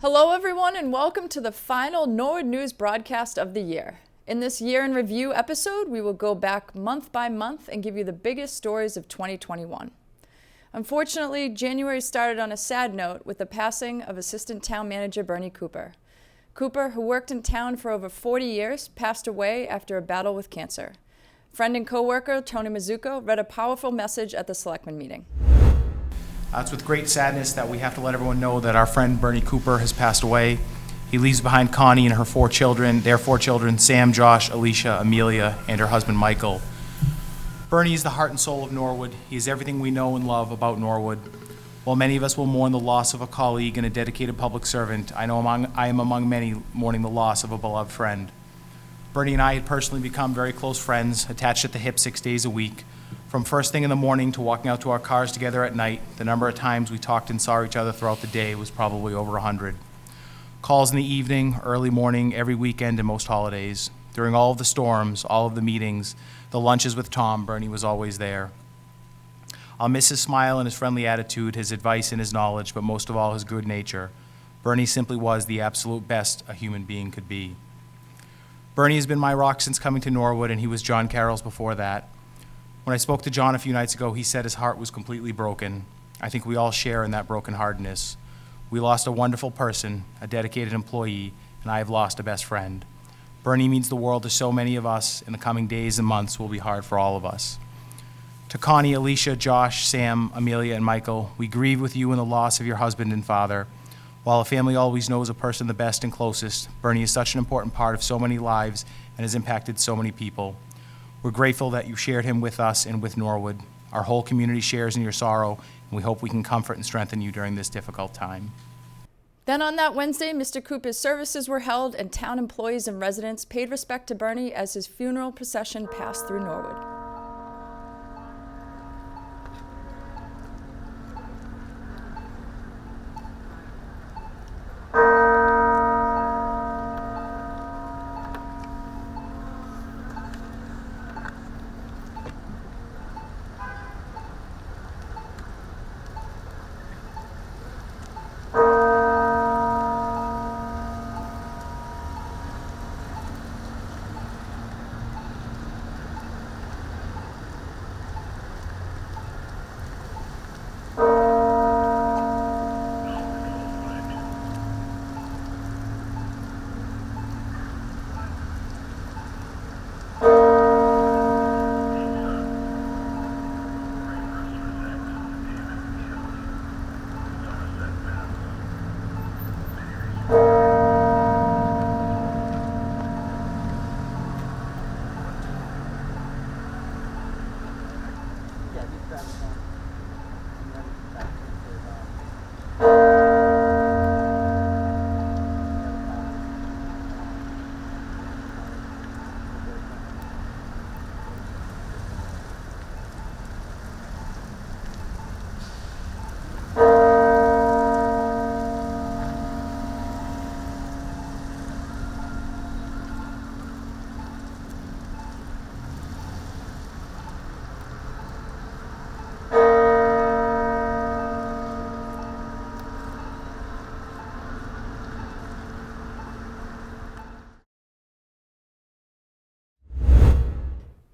Hello everyone and welcome to the final Norwood News broadcast of the year. In this year in review episode, we will go back month by month and give you the biggest stories of 2021. Unfortunately, January started on a sad note with the passing of Assistant Town Manager Bernie Cooper. Cooper, who worked in town for over 40 years, passed away after a battle with cancer. Friend and co-worker Tony Mizuko read a powerful message at the Selectmen meeting. It's with great sadness that we have to let everyone know that our friend Bernie Cooper has passed away. He leaves behind Connie and their 4 children, Sam, Josh, Alicia, Amelia, and her husband Michael. Bernie is the heart and soul of Norwood. He is everything we know and love about Norwood. While many of us will mourn the loss of a colleague and a dedicated public servant, I am among many mourning the loss of a beloved friend. Bernie and I had personally become very close friends, attached at the hip 6 days a week. From first thing in the morning to walking out to our cars together at night, the number of times we talked and saw each other throughout the day was probably over 100. Calls in the evening, early morning, every weekend, and most holidays. During all of the storms, all of the meetings, the lunches with Tom, Bernie was always there. I'll miss his smile and his friendly attitude, his advice and his knowledge, but most of all his good nature. Bernie simply was the absolute best a human being could be. Bernie has been my rock since coming to Norwood, and he was John Carroll's before that. When I spoke to John a few nights ago, he said his heart was completely broken. I think we all share in that brokenheartedness. We lost a wonderful person, a dedicated employee, and I have lost a best friend. Bernie means the world to so many of us, and the coming days and months will be hard for all of us. To Connie, Alicia, Josh, Sam, Amelia, and Michael, we grieve with you in the loss of your husband and father. While a family always knows a person the best and closest, Bernie is such an important part of so many lives and has impacted so many people. We're grateful that you shared him with us and with Norwood. Our whole community shares in your sorrow, and we hope we can comfort and strengthen you during this difficult time. Then on that Wednesday, Mr. Cooper's services were held and town employees and residents paid respect to Bernie as his funeral procession passed through Norwood.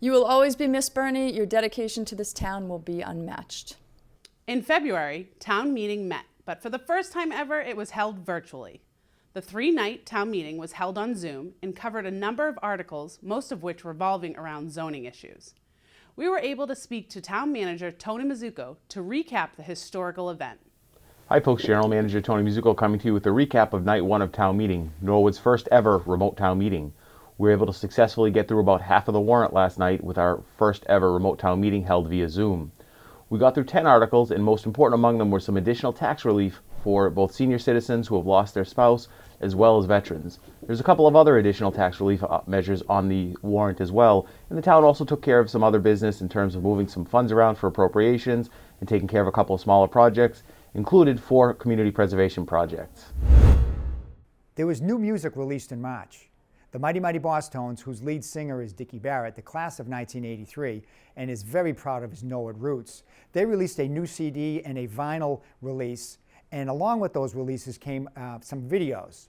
You will always be missed, Bernie. Your dedication to this town will be unmatched. In February, town meeting met, but for the first time ever, it was held virtually. The 3-night town meeting was held on Zoom and covered a number of articles, most of which revolving around zoning issues. We were able to speak to town manager Tony Mizuko to recap the historical event. Hi folks, General Manager Tony Mizuko coming to you with a recap of night 1 of town meeting, Norwood's first ever remote town meeting. We were able to successfully get through about half of the warrant last night with our first ever remote town meeting held via Zoom. We got through 10 articles, and most important among them were some additional tax relief for both senior citizens who have lost their spouse as well as veterans. There's a couple of other additional tax relief measures on the warrant as well, and the town also took care of some other business in terms of moving some funds around for appropriations and taking care of a couple of smaller projects, included 4 community preservation projects. There was new music released in March. The Mighty Mighty Boss Tones, whose lead singer is Dickie Barrett, the class of 1983, and is very proud of his Norwood roots. They released a new CD and a vinyl release, And along with those releases came some videos.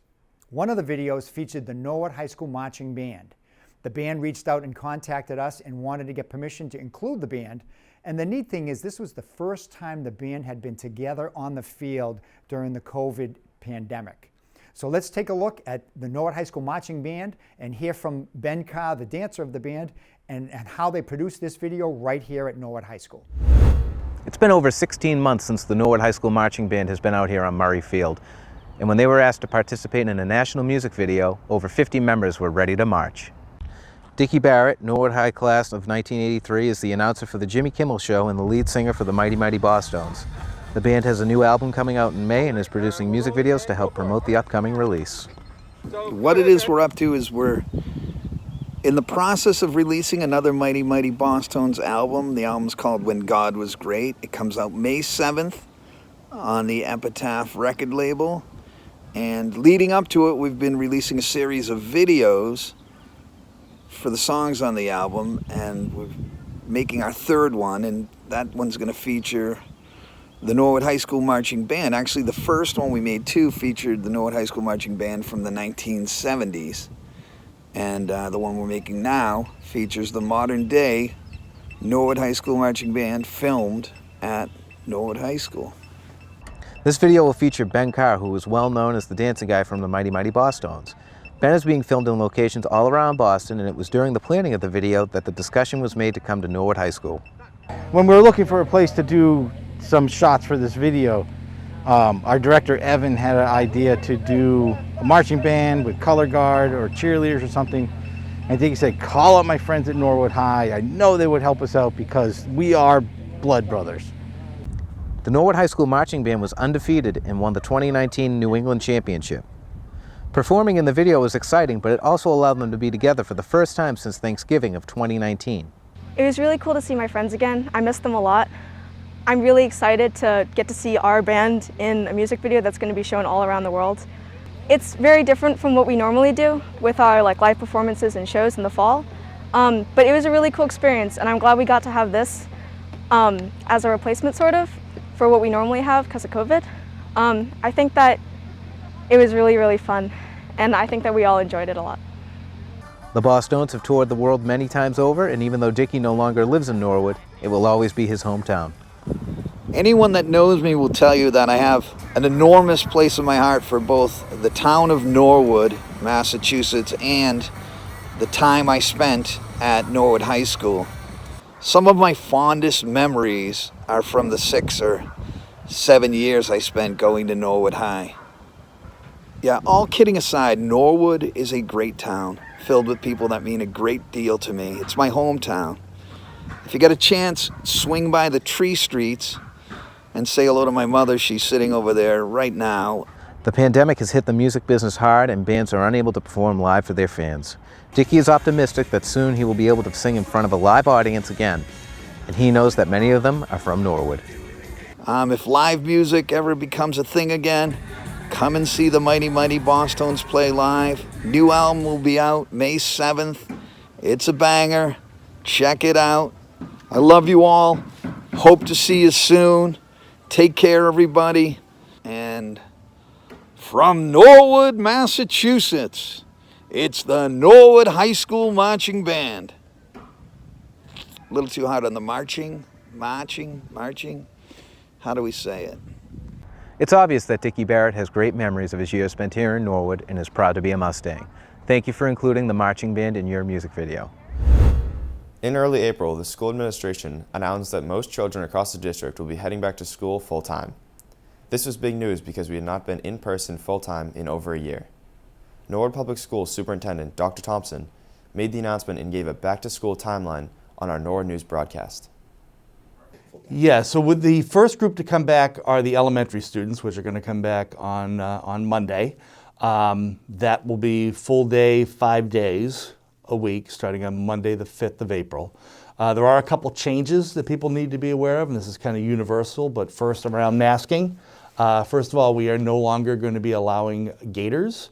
One of the videos featured the Norwood High School Marching Band. The band reached out and contacted us and wanted to get permission to include the band. And the neat thing is this was the first time the band had been together on the field during the COVID pandemic. So let's take a look at the Norwood High School Marching Band and hear from Ben Carr, the dancer of the band, and how they produced this video right here at Norwood High School. It's been over 16 months since the Norwood High School Marching Band has been out here on Murray Field. And when they were asked to participate in a national music video, over 50 members were ready to march. Dickie Barrett, Norwood High class of 1983, is the announcer for the Jimmy Kimmel Show and the lead singer for the Mighty Mighty Bosstones. The band has a new album coming out in May and is producing music videos to help promote the upcoming release. What it is we're up to is we're in the process of releasing another Mighty Mighty Bosstones album. The album's called When God Was Great. It comes out May 7th on the Epitaph record label. And leading up to it, we've been releasing a series of videos for the songs on the album, and we're making our third one, and that one's going to feature the Norwood High School Marching Band. Actually, the first one we made, too, featured the Norwood High School Marching Band from the 1970s. And the one we're making now features the modern-day Norwood High School Marching Band filmed at Norwood High School. This video will feature Ben Carr, who is well known as the dancing guy from the Mighty Mighty Bosstones. Ben is being filmed in locations all around Boston, and it was during the planning of the video that the discussion was made to come to Norwood High School. When we were looking for a place to do some shots for this video, our director Evan had an idea to do a marching band with color guard or cheerleaders or something. And I think he said, call up my friends at Norwood High. I know they would help us out because we are blood brothers. The Norwood High School Marching Band was undefeated and won the 2019 New England Championship. Performing in the video was exciting, but it also allowed them to be together for the first time since Thanksgiving of 2019. It was really cool to see my friends again. I missed them a lot. I'm really excited to get to see our band in a music video that's going to be shown all around the world. It's very different from what we normally do with our live performances and shows in the fall, but it was a really cool experience, and I'm glad we got to have this as a replacement sort of for what we normally have because of COVID. I think that it was really, really fun, and I think that we all enjoyed it a lot. The Bosstones have toured the world many times over, and even though Dickie no longer lives in Norwood, it will always be his hometown. Anyone that knows me will tell you that I have an enormous place in my heart for both the town of Norwood, Massachusetts, and the time I spent at Norwood High School. Some of my fondest memories are from the 6 or 7 years I spent going to Norwood High. Yeah, all kidding aside, Norwood is a great town, filled with people that mean a great deal to me. It's my hometown. If you get a chance, swing by the Tree Streets and say hello to my mother. She's sitting over there right now. The pandemic has hit the music business hard, and bands are unable to perform live for their fans. Dickie is optimistic that soon he will be able to sing in front of a live audience again, and he knows that many of them are from Norwood. If live music ever becomes a thing again, come and see the Mighty Mighty Bosstones play live. New album will be out May 7th. It's a banger. Check it out. I love you all. Hope to see you soon. Take care, everybody. And from Norwood, Massachusetts, it's the Norwood High School Marching Band. A little too hard on the marching. How do we say it? It's obvious that Dickie Barrett has great memories of his years spent here in Norwood and is proud to be a Mustang. Thank you for including the marching band in your music video. In early April, the school administration announced that most children across the district will be heading back to school full-time. This was big news because we had not been in person full-time in over a year. Norwood Public Schools Superintendent Dr. Thompson made the announcement and gave a back-to-school timeline on our Norwood News broadcast. Yeah, so with the first group to come back are the elementary students, which are going to come back on Monday. That will be full day, 5 days a week, starting on Monday, the 5th of April. There are a couple changes that people need to be aware of, and this is kind of universal, but first around masking. First of all, we are no longer going to be allowing gaiters,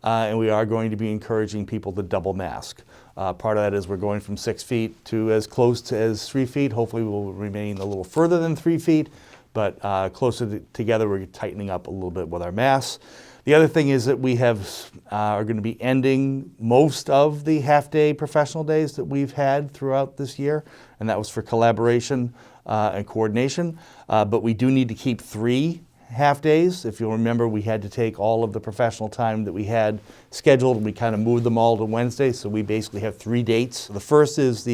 and we are going to be encouraging people to double mask. Part of that is we're going from 6 feet to as close to as 3 feet. Hopefully we'll remain a little further than 3 feet, but closer together we're tightening up a little bit with our masks. The other thing is that we are going to be ending most of the half-day professional days that we've had throughout this year, and that was for collaboration and coordination. But we do need to keep 3 half-days. If you'll remember, we had to take all of the professional time that we had scheduled, and we kind of moved them all to Wednesday, so we basically have 3 dates. The first is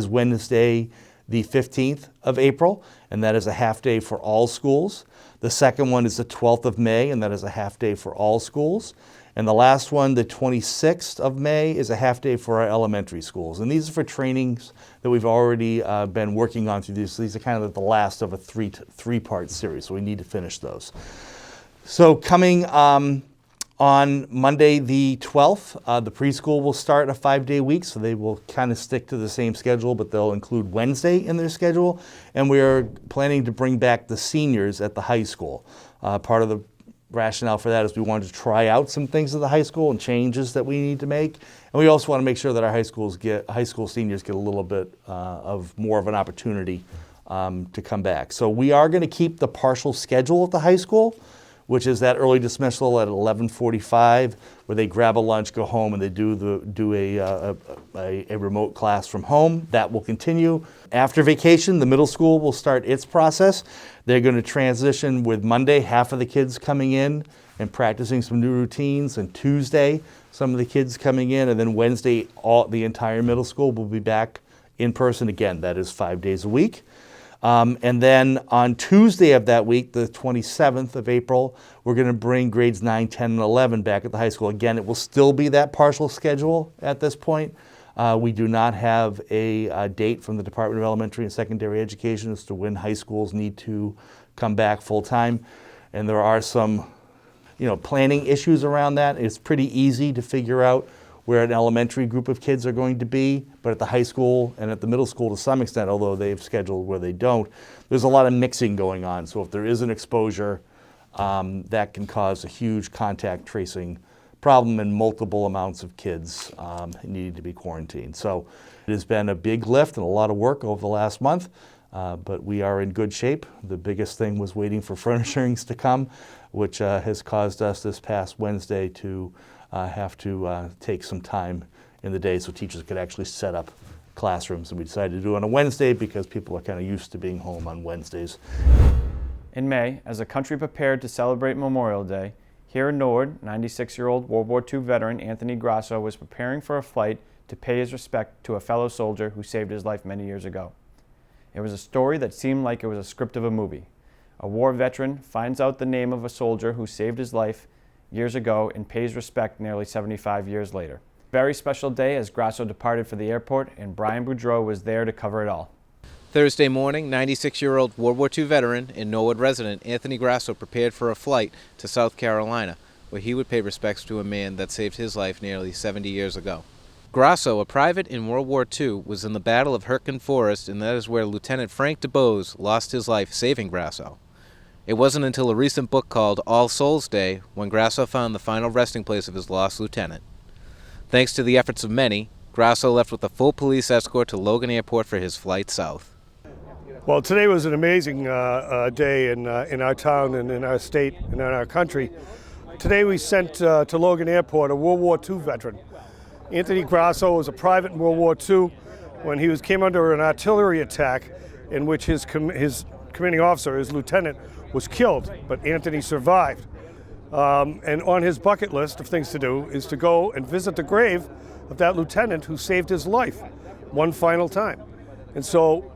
Wednesday, the 15th of April, and that is a half-day for all schools. The second one is the 12th of May, and that is a half-day for all schools. And the last one, the 26th of May, is a half-day for our elementary schools. And these are for trainings that we've already been working on through these. These are kind of the last of a three-part series, so we need to finish those. So coming on Monday the 12th, the preschool will start a 5-day week, so they will kind of stick to the same schedule, but they'll include Wednesday in their schedule. And we are planning to bring back the seniors at the high school. Part of the rationale for that is we wanted to try out some things at the high school and changes that we need to make. And we also want to make sure that our high school seniors get a little bit of more of an opportunity to come back. So we are going to keep the partial schedule at the high school, which is that early dismissal at 11:45, where they grab a lunch, go home, and they do a remote class from home. That will continue. After vacation, the middle school will start its process. They're going to transition with Monday, half of the kids coming in and practicing some new routines, and Tuesday, some of the kids coming in, and then Wednesday, the entire middle school will be back in person again. That is 5 days a week. And then on Tuesday of that week, the 27th of April, we're going to bring grades 9, 10, and 11 back at the high school. Again, it will still be that partial schedule at this point. We do not have a date from the Department of Elementary and Secondary Education as to when high schools need to come back full time. And there are some, planning issues around that. It's pretty easy to figure out where an elementary group of kids are going to be, but at the high school and at the middle school to some extent, although they've scheduled where they don't, there's a lot of mixing going on. So if there is an exposure, that can cause a huge contact tracing problem, and multiple amounts of kids needing to be quarantined. So it has been a big lift and a lot of work over the last month, but we are in good shape. The biggest thing was waiting for furnishings to come, which has caused us this past Wednesday to have to take some time in the day so teachers could actually set up classrooms. And we decided to do it on a Wednesday because people are kind of used to being home on Wednesdays. In May, as the country prepared to celebrate Memorial Day, here in Norwood, 96-year-old World War II veteran Anthony Grasso was preparing for a flight to pay his respect to a fellow soldier who saved his life many years ago. It was a story that seemed like it was a script of a movie. A war veteran finds out the name of a soldier who saved his life years ago and pays respect nearly 75 years later. Very special day as Grasso departed for the airport, and Brian Boudreau was there to cover it all. Thursday morning, 96-year-old World War II veteran and Norwood resident Anthony Grasso prepared for a flight to South Carolina, where he would pay respects to a man that saved his life nearly 70 years ago. Grasso, a private in World War II, was in the Battle of Hurtgen Forest, and that is where Lieutenant Frank DuBose lost his life saving Grasso. It wasn't until a recent book called All Souls Day when Grasso found the final resting place of his lost lieutenant. Thanks to the efforts of many, Grasso left with a full police escort to Logan Airport for his flight south. Well, today was an amazing day in our town and in our state and in our country. Today we sent to Logan Airport a World War II veteran. Anthony Grasso was a private in World War II when he came under an artillery attack in which his commanding officer, his lieutenant, was killed, but Anthony survived. And on his bucket list of things to do is to go and visit the grave of that lieutenant who saved his life one final time. And so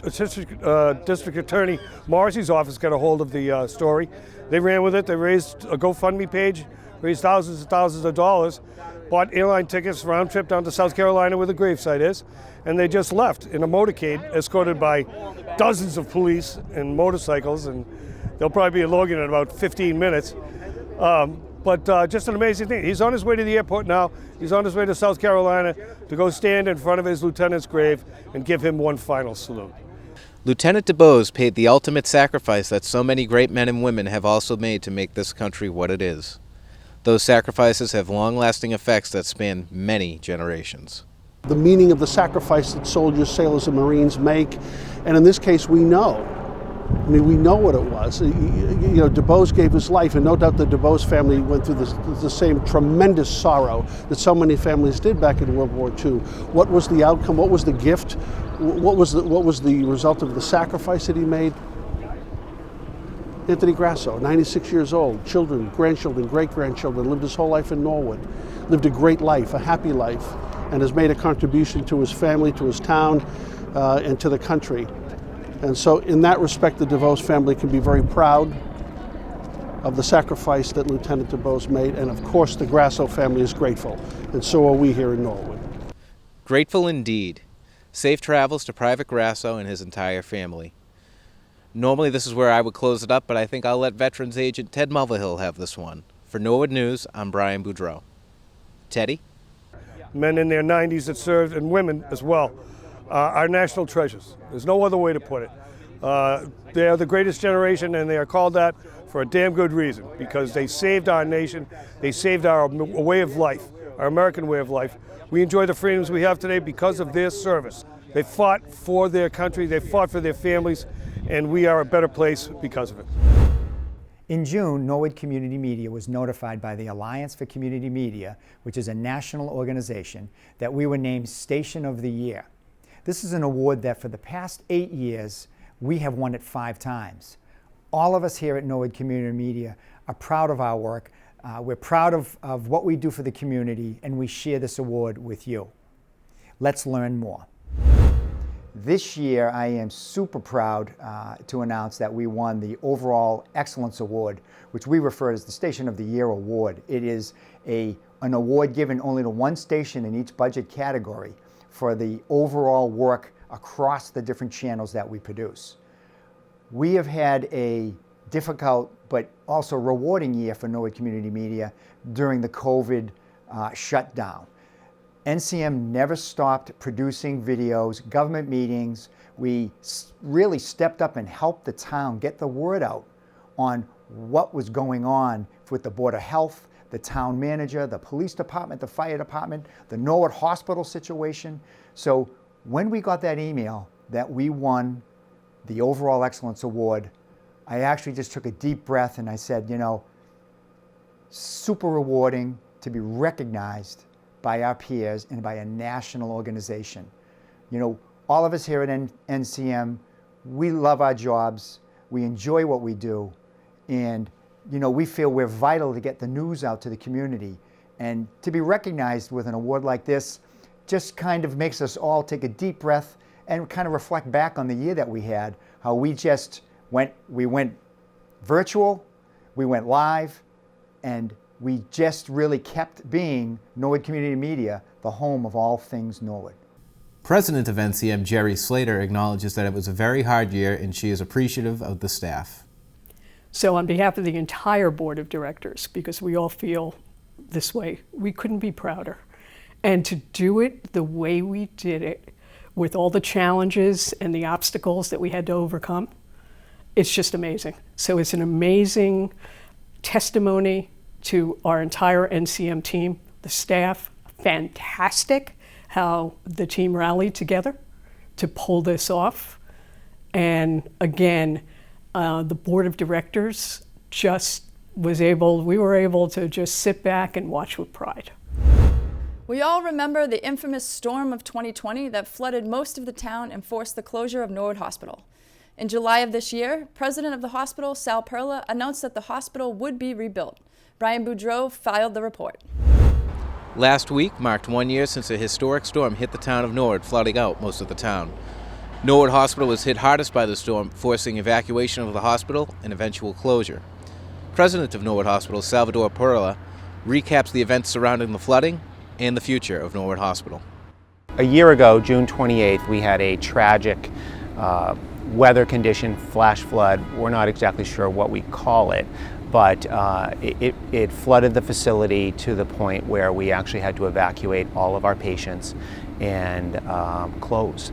District Attorney Morrissey's office got a hold of the story. They ran with it. They raised a GoFundMe page, raised thousands and thousands of dollars, bought airline tickets, round trip down to South Carolina where the gravesite is, and they just left in a motorcade escorted by dozens of police and motorcycles, and they'll probably be in Logan in about 15 minutes. But just an amazing thing. He's on his way to the airport now. He's on his way to South Carolina to go stand in front of his lieutenant's grave and give him one final salute. Lieutenant DuBose paid the ultimate sacrifice that so many great men and women have also made to make this country what it is. Those sacrifices have long-lasting effects that span many generations. The meaning of the sacrifice that soldiers, sailors, and Marines make, and in this case we know I mean, we know what it was. You know, DuBose gave his life, and no doubt the DuBose family went through the same tremendous sorrow that so many families did back in World War II. What was the outcome? What was the gift? What was the result of the sacrifice that he made? Anthony Grasso, 96 years old, children, grandchildren, great-grandchildren, lived his whole life in Norwood, lived a great life, a happy life, and has made a contribution to his family, to his town, and to the country. And so in that respect, the DuBose family can be very proud of the sacrifice that Lieutenant DuBose made, and of course the Grasso family is grateful, and so are we here in Norwood. Grateful indeed. Safe travels to Private Grasso and his entire family. Normally this is where I would close it up, but I think I'll let Veterans Agent Ted Mulvihill have this one. For Norwood News, I'm Brian Boudreau. Teddy? Men in their 90s that served, and women as well, are national treasures. There's no other way to put it. They are the greatest generation, and they are called that for a damn good reason, because they saved our nation, they saved our way of life, our American way of life. We enjoy the freedoms we have today because of their service. They fought for their country, they fought for their families, and we are a better place because of it. In June, Norwood Community Media was notified by the Alliance for Community Media, which is a national organization, that we were named Station of the Year. This is an award that for the past 8 years, we have won it 5 times. All of us here at Norwood Community Media are proud of our work. We're proud of what we do for the community, and we share this award with you. Let's learn more. This year, I am super proud to announce that we won the Overall Excellence Award, which we refer to as the Station of the Year Award. It is an award given only to one station in each budget category for the overall work across the different channels that we produce. We have had a difficult but also rewarding year for Norwood Community Media during the COVID shutdown. NCM never stopped producing videos, government meetings. We really stepped up and helped the town get the word out on what was going on with the Board of Health, the town manager, the police department, the fire department, the Norwood Hospital situation. So when we got that email that we won the Overall Excellence Award, I actually just took a deep breath and I said, you know, super rewarding to be recognized by our peers and by a national organization. You know, all of us here at NCM, we love our jobs, we enjoy what we do, and you know, we feel we're vital to get the news out to the community. And to be recognized with an award like this just kind of makes us all take a deep breath and kind of reflect back on the year that we had, how we went virtual, we went live, and we just really kept being Norwood Community Media, the home of all things Norwood. President of NCM, Jerry Slater, acknowledges that it was a very hard year and she is appreciative of the staff. So on behalf of the entire board of directors, because we all feel this way, we couldn't be prouder. And to do it the way we did it, with all the challenges and the obstacles that we had to overcome, it's just amazing. So it's an amazing testimony to our entire NCM team, the staff. Fantastic how the team rallied together to pull this off. And again, the board of directors we were able to just sit back and watch with pride. We all remember the infamous storm of 2020 that flooded most of the town and forced the closure of Norwood Hospital. In July of this year, President of the hospital, Sal Perla, announced that the hospital would be rebuilt. Brian Boudreau filed the report. Last week marked 1 year since a historic storm hit the town of Norwood, flooding out most of the town. Norwood Hospital was hit hardest by the storm, forcing evacuation of the hospital and eventual closure. President of Norwood Hospital, Salvador Perla, recaps the events surrounding the flooding and the future of Norwood Hospital. A year ago, June 28th, we had a tragic weather condition, flash flood. We're not exactly sure what we call it, but it flooded the facility to the point where we actually had to evacuate all of our patients and close.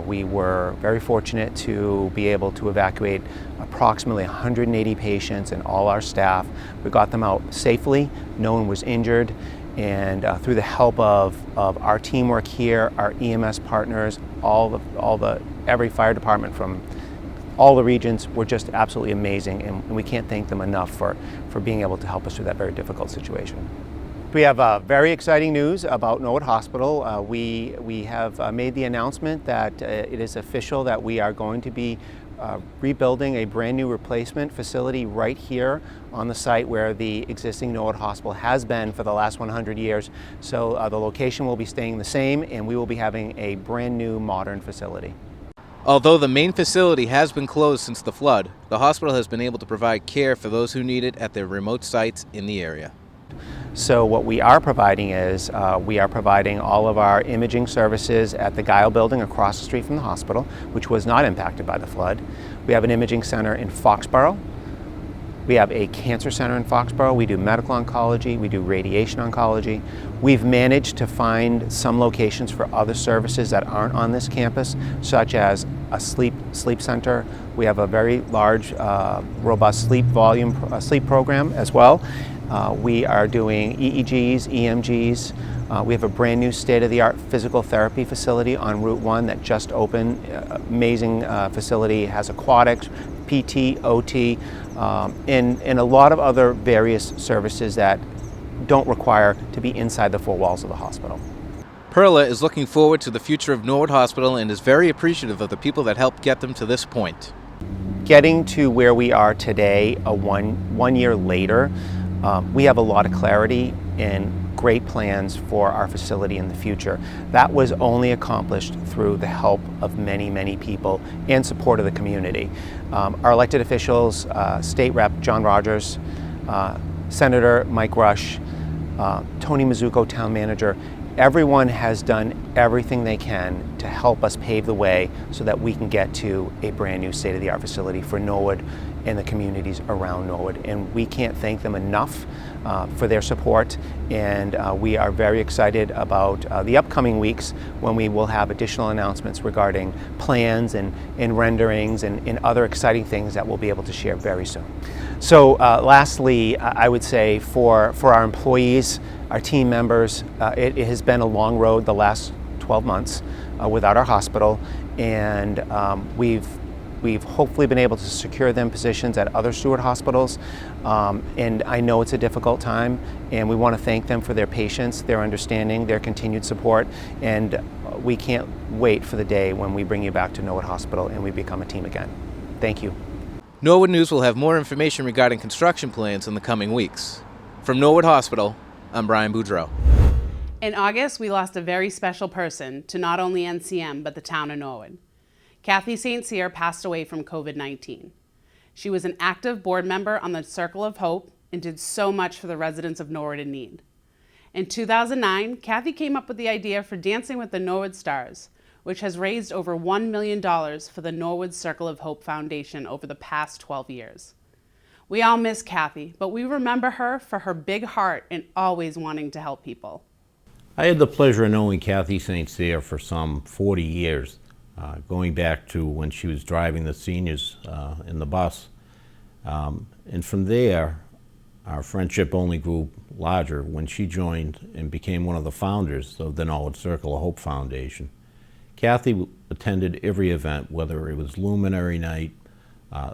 We were very fortunate to be able to evacuate approximately 180 patients and all our staff. We got them out safely, no one was injured, and through the help of our teamwork here, our EMS partners, every fire department from all the regents were just absolutely amazing, and we can't thank them enough for being able to help us through that very difficult situation. We have very exciting news about Norwood Hospital. We have made the announcement that it is official that we are going to be rebuilding a brand new replacement facility right here on the site where the existing Norwood Hospital has been for the last 100 years. So the location will be staying the same, and we will be having a brand new modern facility. Although the main facility has been closed since the flood, the hospital has been able to provide care for those who need it at their remote sites in the area. So what we are providing is we are providing all of our imaging services at the Guile building across the street from the hospital, which was not impacted by the flood. We have an imaging center in Foxborough. We have a cancer center in Foxborough. We do medical oncology. We do radiation oncology. We've managed to find some locations for other services that aren't on this campus, such as a sleep center. We have a very large, robust sleep program as well. We are doing EEGs, EMGs. We have a brand new state-of-the-art physical therapy facility on Route 1 that just opened. Amazing facility. It has aquatics, PT, OT, and a lot of other various services that don't require to be inside the four walls of the hospital. Perla is looking forward to the future of Norwood Hospital and is very appreciative of the people that helped get them to this point. Getting to where we are today, one year later, we have a lot of clarity and great plans for our facility in the future. That was only accomplished through the help of many, many people and support of the community. Our elected officials, State Rep John Rogers, Senator Mike Rush, Tony Mazzucco, Town Manager, everyone has done everything they can to help us pave the way so that we can get to a brand new state-of-the-art facility for Norwood and the communities around Norwood. And we can't thank them enough for their support, and we are very excited about the upcoming weeks when we will have additional announcements regarding plans and renderings and other exciting things that we'll be able to share very soon. So lastly, I would say for our employees, our team members, it has been a long road the last 12 months without our hospital, and we've hopefully been able to secure them positions at other Stewart hospitals, and I know it's a difficult time, and we want to thank them for their patience, their understanding, their continued support, and we can't wait for the day when we bring you back to Norwood Hospital and we become a team again. Thank you. Norwood News will have more information regarding construction plans in the coming weeks. From Norwood Hospital, I'm Brian Boudreau. In August, we lost a very special person to not only NCM, but the town of Norwood. Kathy St. Cyr passed away from COVID-19. She was an active board member on the Circle of Hope and did so much for the residents of Norwood in need. In 2009, Kathy came up with the idea for Dancing with the Norwood Stars, which has raised over $1 million for the Norwood Circle of Hope Foundation over the past 12 years. We all miss Kathy, but we remember her for her big heart and always wanting to help people. I had the pleasure of knowing Kathy St. Cyr for some 40 years, going back to when she was driving the seniors in the bus. And from there, our friendship only grew larger when she joined and became one of the founders of the Norwood Circle of Hope Foundation. Kathy attended every event, whether it was Luminary Night,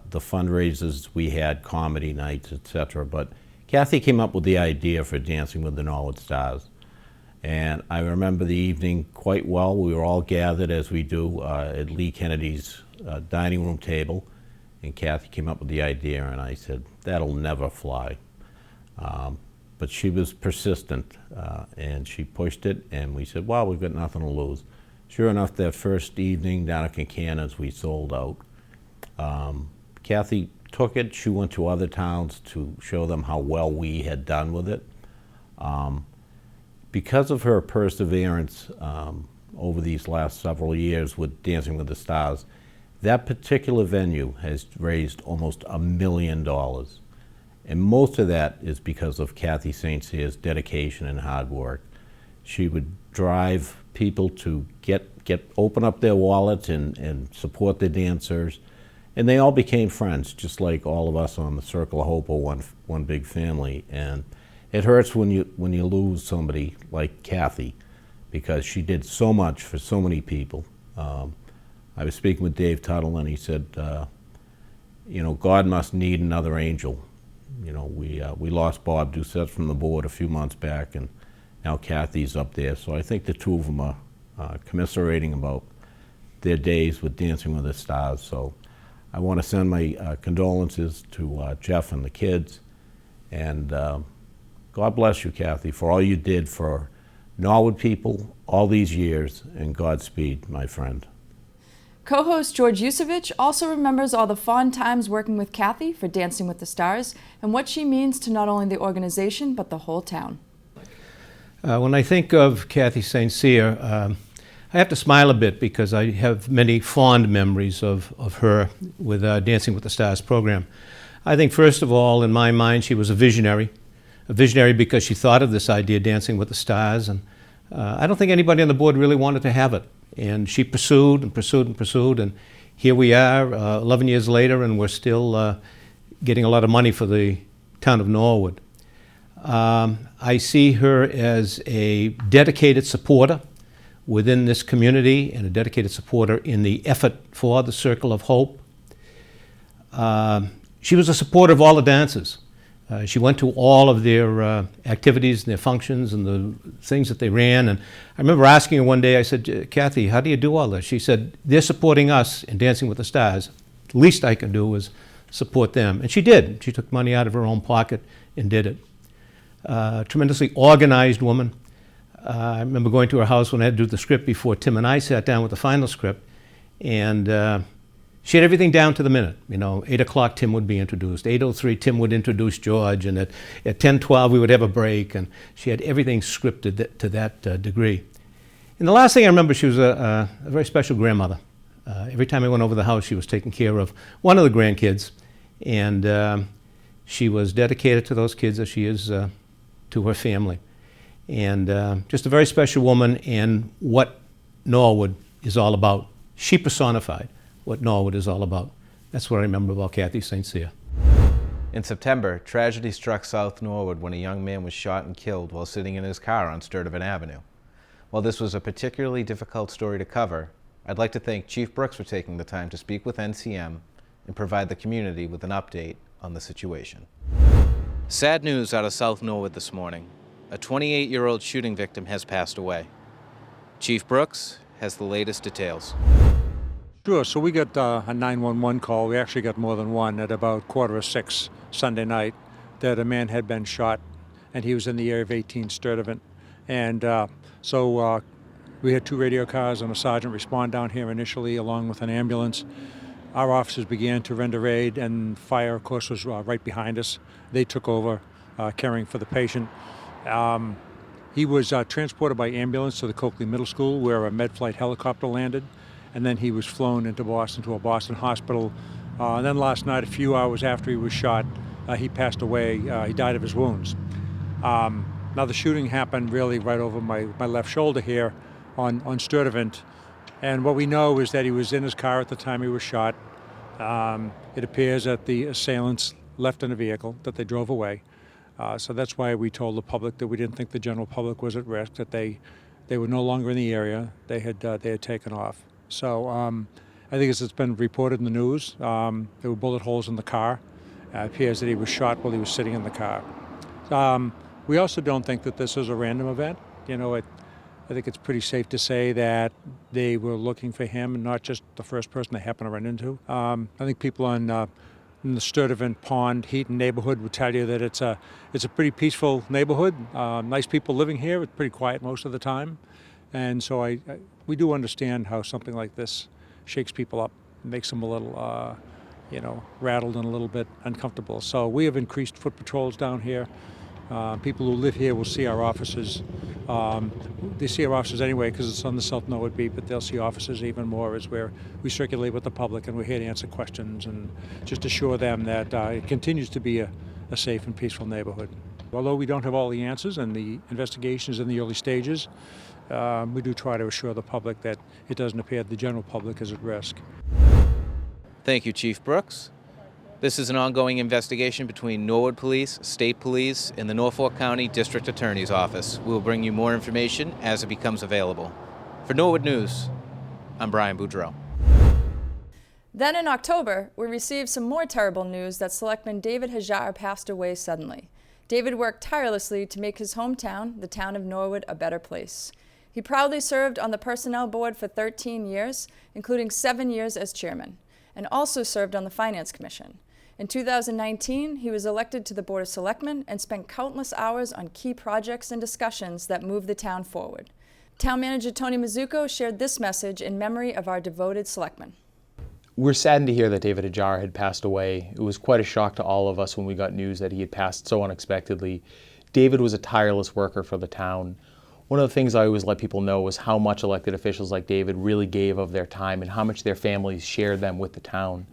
the fundraisers we had, comedy nights, etc. But Kathy came up with the idea for Dancing with the Norwood Stars. And I remember the evening quite well. We were all gathered, as we do, at Lee Kennedy's dining room table. And Kathy came up with the idea, and I said, that'll never fly. But she was persistent, and she pushed it, and we said, well, we've got nothing to lose. Sure enough, that first evening down at Kincanna's, we sold out. Kathy took it. She went to other towns to show them how well we had done with it. Because of her perseverance over these last several years with Dancing with the Stars, that particular venue has raised almost $1 million. And most of that is because of Kathy St. Cyr's dedication and hard work. She would drive people to open up their wallets and support the dancers. And they all became friends, just like all of us on the Circle of Hope or one big family. And it hurts when you lose somebody like Kathy, because she did so much for so many people. I was speaking with Dave Tuttle, and he said you know, God must need another angel. You know, we lost Bob Doucette from the board a few months back, and now Kathy's up there. So I think the two of them are commiserating about their days with Dancing with the Stars. So I want to send my condolences to Jeff and the kids. And God bless you, Kathy, for all you did for Norwood people all these years, and Godspeed, my friend. Co-host George Yusevich also remembers all the fond times working with Kathy for Dancing with the Stars and what she means to not only the organization but the whole town. When I think of Kathy St. Cyr, I have to smile a bit because I have many fond memories of her with Dancing with the Stars program. I think first of all, in my mind, she was a visionary because she thought of this idea, Dancing with the Stars, and I don't think anybody on the board really wanted to have it. And she pursued and pursued and pursued, and here we are 11 years later, and we're still getting a lot of money for the town of Norwood. I see her as a dedicated supporter within this community and a dedicated supporter in the effort for the Circle of Hope. She was a supporter of all the dancers. She went to all of their activities and their functions and the things that they ran. And I remember asking her one day, I said, Kathy, how do you do all this? She said, they're supporting us in Dancing with the Stars. The least I can do is support them. And she did. She took money out of her own pocket and did it. Tremendously organized woman. I remember going to her house when I had to do the script before Tim and I sat down with the final script. And she had everything down to the minute. You know, 8 o'clock Tim would be introduced. 8:03 Tim would introduce George, and at 10:12 we would have a break, and she had everything scripted to that degree. And the last thing I remember, she was a very special grandmother. Every time I went over the house, she was taking care of one of the grandkids, and she was dedicated to those kids as she is to her family. And just a very special woman, and what Norwood is all about. She personified what Norwood is all about. That's what I remember about Kathy St. Cyr. In September, tragedy struck South Norwood when a young man was shot and killed while sitting in his car on Sturtevant Avenue. While this was a particularly difficult story to cover, I'd like to thank Chief Brooks for taking the time to speak with NCM and provide the community with an update on the situation. Sad news out of South Norwood this morning. A 28-year-old shooting victim has passed away. Chief Brooks has the latest details. Sure, so we got a 911 call. We actually got more than one at about 5:45 Sunday night that a man had been shot, and he was in the area of 18 Sturtevant. And so we had 2 radio cars and a sergeant respond down here initially along with an ambulance. Our officers began to render aid, and fire, of course, was right behind us. They took over caring for the patient. He was transported by ambulance to the Coakley Middle School, where a med flight helicopter landed. And then he was flown into Boston to a Boston hospital. And then last night, a few hours after he was shot, he passed away. He died of his wounds. Now the shooting happened really right over my left shoulder here on Sturtevant. And what we know is that he was in his car at the time he was shot. It appears that the assailants left in a vehicle, that they drove away. So that's why we told the public that we didn't think the general public was at risk, that they were no longer in the area. They had taken off. So I think as it's been reported in the news, there were bullet holes in the car. It appears that he was shot while he was sitting in the car. We also don't think that this is a random event. You know, I think it's pretty safe to say that they were looking for him and not just the first person they happened to run into. I think people in the Sturtevant Pond, Heaton neighborhood would tell you that it's a pretty peaceful neighborhood. Nice people living here. It's pretty quiet most of the time. And so we do understand how something like this shakes people up, makes them a little, rattled and a little bit uncomfortable. So we have increased foot patrols down here. People who live here will see our officers. They see our officers anyway because it's on the South Norwood beat, but they'll see officers even more as we circulate with the public, and we're here to answer questions and just assure them that it continues to be a safe and peaceful neighborhood. Although we don't have all the answers and the investigation is in the early stages, we do try to assure the public that it doesn't appear the general public is at risk. Thank you, Chief Brooks. This is an ongoing investigation between Norwood Police, State Police, and the Norfolk County District Attorney's Office. We will bring you more information as it becomes available. For Norwood News, I'm Brian Boudreau. Then in October, we received some more terrible news that Selectman David Hajar passed away suddenly. David worked tirelessly to make his hometown, the town of Norwood, a better place. He proudly served on the Personnel Board for 13 years, including 7 years as chairman, and also served on the Finance Commission. In 2019, he was elected to the Board of Selectmen and spent countless hours on key projects and discussions that moved the town forward. Town Manager Tony Mazzucco shared this message in memory of our devoted selectmen. We're saddened to hear that David Hajar had passed away. It was quite a shock to all of us when we got news that he had passed so unexpectedly. David was a tireless worker for the town. One of the things I always let people know was how much elected officials like David really gave of their time and how much their families shared them with the town.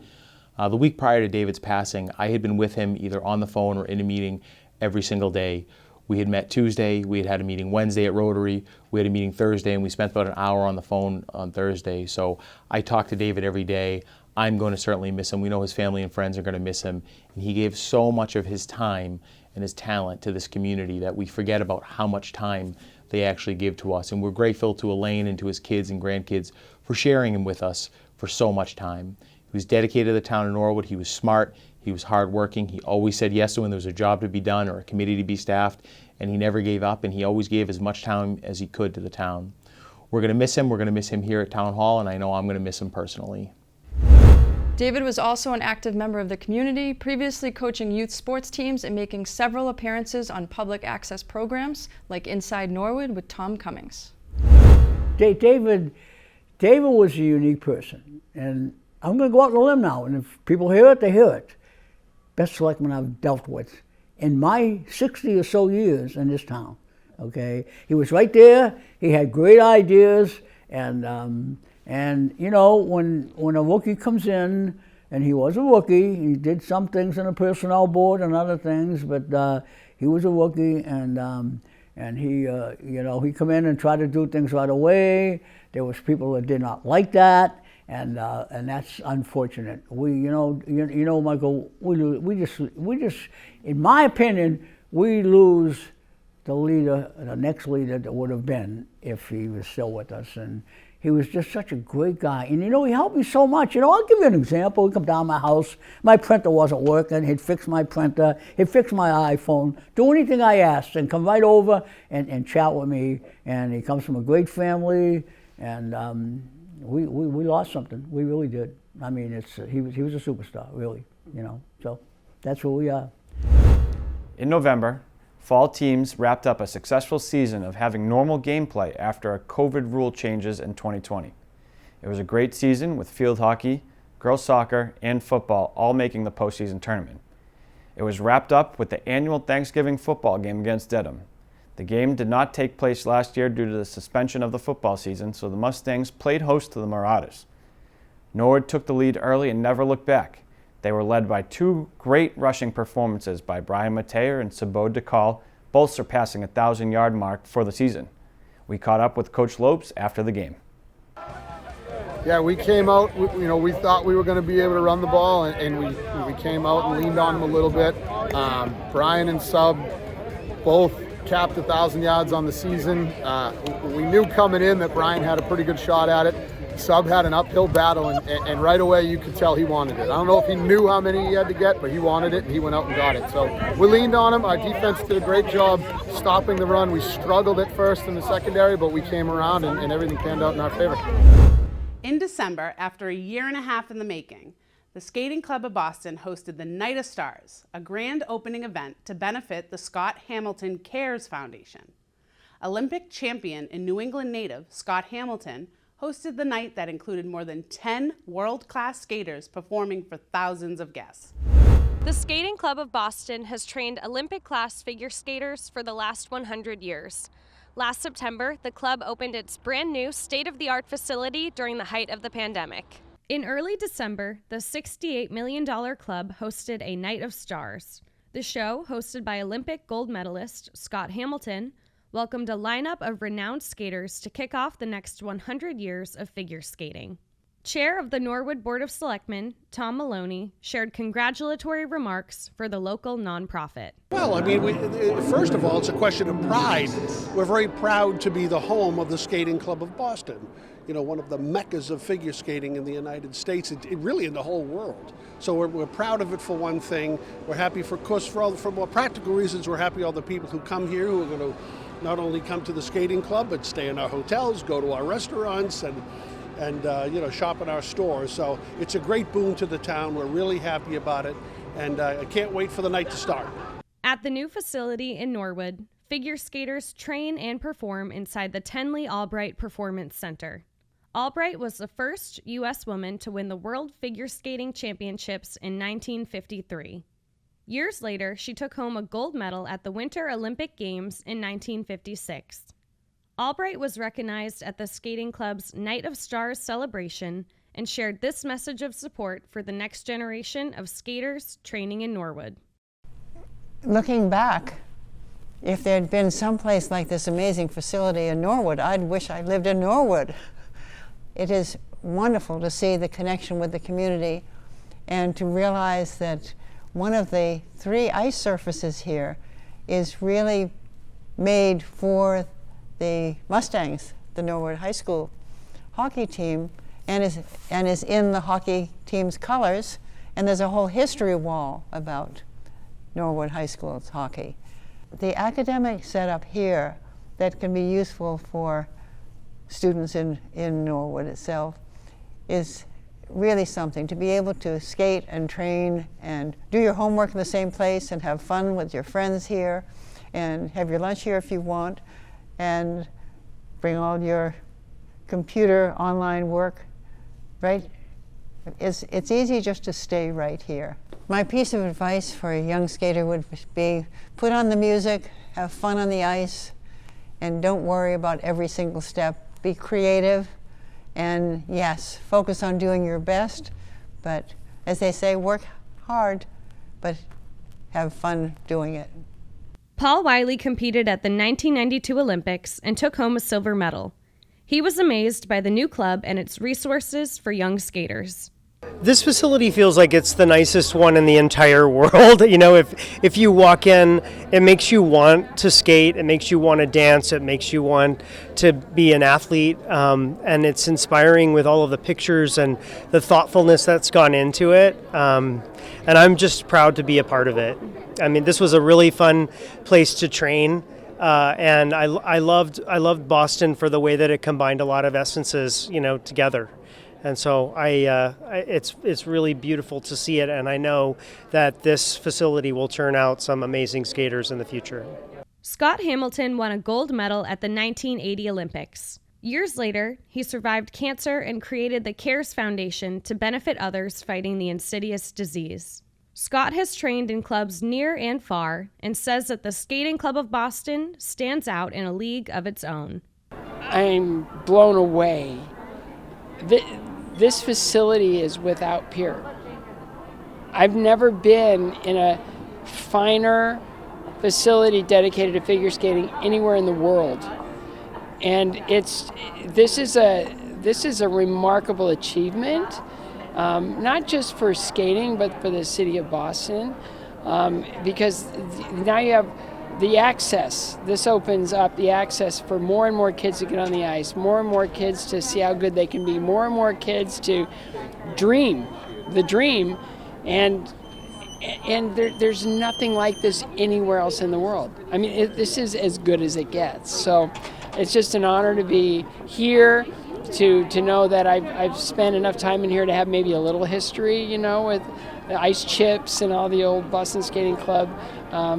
The week prior to David's passing, I had been with him either on the phone or in a meeting every single day. We had met Tuesday, we had had a meeting Wednesday at Rotary, we had a meeting Thursday, and we spent about an hour on the phone on Thursday. So I talked to David every day. I'm going to certainly miss him. We know his family and friends are going to miss him. And he gave so much of his time and his talent to this community that we forget about how much time they actually give to us. And we're grateful to Elaine and to his kids and grandkids for sharing him with us for so much time. He was dedicated to the town of Norwood. He was smart. He was hardworking. He always said yes to when there was a job to be done or a committee to be staffed, and he never gave up, and he always gave as much time as he could to the town. We're going to miss him. We're going to miss him here at Town Hall, and I know I'm going to miss him personally. David was also an active member of the community, previously coaching youth sports teams and making several appearances on public access programs like Inside Norwood with Tom Cummings. David was a unique person, and I'm going to go out on a limb now, and if people hear it, they hear it. Best selectman I've dealt with in my 60 or so years in this town, okay? He was right there, he had great ideas, and you know, when a rookie comes in, and he was a rookie, he did some things in the personnel board and other things, but he was a rookie, and he, you know, he come in and try to do things right away. There was people that did not like that, and that's unfortunate. You know, Michael, we just, in my opinion, we lose the leader, the next leader that would have been if he was still with us. And he was just such a great guy. And you know, he helped me so much. You know, I'll give you an example. He'd come down to my house, my printer wasn't working, he'd fix my printer, he'd fix my iPhone, do anything I asked, and come right over and chat with me. And he comes from a great family, and we lost something. We really did. I mean, he was a superstar, really, you know. So that's where we are. In November, fall teams wrapped up a successful season of having normal gameplay after COVID rule changes in 2020. It was a great season with field hockey, girls soccer, and football all making the postseason tournament. It was wrapped up with the annual Thanksgiving football game against Dedham. The game did not take place last year due to the suspension of the football season, so the Mustangs played host to the Marauders. Norwood took the lead early and never looked back. They were led by two great rushing performances by Brian Mateer and Sabod DeCall, both surpassing a 1,000-yard mark for the season. We caught up with Coach Lopes after the game. Yeah, we came out, we thought we were going to be able to run the ball, and we came out and leaned on them a little bit. Brian and Sub both capped 1,000 yards on the season. We knew coming in that Brian had a pretty good shot at it. Sub had an uphill battle, and right away you could tell he wanted it. I don't know if he knew how many he had to get, but he wanted it, and he went out and got it. So we leaned on him. Our defense did a great job stopping the run. We struggled at first in the secondary, but we came around, and everything panned out in our favor. In December, after a year and a half in the making, the Skating Club of Boston hosted the Night of Stars, a grand opening event to benefit the Scott Hamilton Cares Foundation. Olympic champion and New England native Scott Hamilton hosted the night that included more than 10 world-class skaters performing for thousands of guests. The Skating Club of Boston has trained Olympic-class figure skaters for the last 100 years. Last September, the club opened its brand new state-of-the-art facility during the height of the pandemic. In early December, the $68 million club hosted a Night of Stars. The show, hosted by Olympic gold medalist Scott Hamilton, welcomed a lineup of renowned skaters to kick off the next 100 years of figure skating. Chair of the Norwood Board of Selectmen, Tom Maloney, shared congratulatory remarks for the local nonprofit. Well, I mean, first of all, it's a question of pride. We're very proud to be the home of the Skating Club of Boston. You know, one of the meccas of figure skating in the United States, really in the whole world. So we're proud of it for one thing. We're happy, for more practical reasons, we're happy all the people who come here who are going to not only come to the skating club, but stay in our hotels, go to our restaurants, and you know, shop in our stores. So it's a great boon to the town. We're really happy about it, and I can't wait for the night to start. At the new facility in Norwood, figure skaters train and perform inside the Tenley Albright Performance Center. Albright was the first U.S. woman to win the World Figure Skating Championships in 1953. Years later, she took home a gold medal at the Winter Olympic Games in 1956. Albright was recognized at the Skating Club's Night of Stars celebration and shared this message of support for the next generation of skaters training in Norwood. Looking back, if there had been someplace like this amazing facility in Norwood, I'd wish I lived in Norwood. It is wonderful to see the connection with the community and to realize that one of the 3 ice surfaces here is really made for the Mustangs, the Norwood High School hockey team, and is in the hockey team's colors, and there's a whole history wall about Norwood High School's hockey. The academic setup here that can be useful for students in Norwood itself is really something. To be able to skate and train and do your homework in the same place and have fun with your friends here and have your lunch here if you want and bring all your computer online work, right? It's easy just to stay right here. My piece of advice for a young skater would be put on the music, have fun on the ice, and don't worry about every single step. Be creative, and yes, focus on doing your best, but as they say, work hard, but have fun doing it. Paul Wiley competed at the 1992 Olympics and took home a silver medal. He was amazed by the new club and its resources for young skaters. This facility feels like it's the nicest one in the entire world. You know, if you walk in, it makes you want to skate, it makes you want to dance, it makes you want to be an athlete, and it's inspiring with all of the pictures and the thoughtfulness that's gone into it, and I'm just proud to be a part of it. I mean, this was a really fun place to train, and I loved Boston for the way that it combined a lot of essences, you know, together. And so it's really beautiful to see it, and I know that this facility will turn out some amazing skaters in the future. Scott Hamilton won a gold medal at the 1980 Olympics. Years later, he survived cancer and created the CARES Foundation to benefit others fighting the insidious disease. Scott has trained in clubs near and far and says that the Skating Club of Boston stands out in a league of its own. I'm blown away. This facility is without peer. I've never been in a finer facility dedicated to figure skating anywhere in the world, and this is a remarkable achievement, not just for skating but for the city of Boston, because now you have the access. This opens up the access for more and more kids to get on the ice, more and more kids to see how good they can be, more and more kids to dream the dream, and there's nothing like this anywhere else in the world. I mean, this is as good as it gets. So it's just an honor to be here, to know that I've spent enough time in here to have maybe a little history, you know, with the ice chips and all the old Boston Skating Club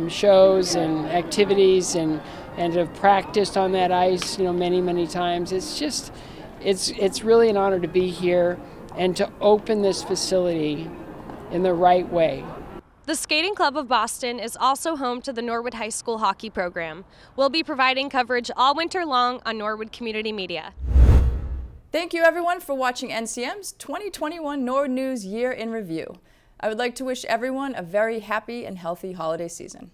shows and activities, and have practiced on that ice, you know, many times. It's just, it's really an honor to be here and to open this facility in the right way. The Skating Club of Boston is also home to the Norwood High School hockey program. We'll be providing coverage all winter long on Norwood Community Media. Thank you everyone for watching NCM's 2021 Norwood News Year in Review. I would like to wish everyone a very happy and healthy holiday season.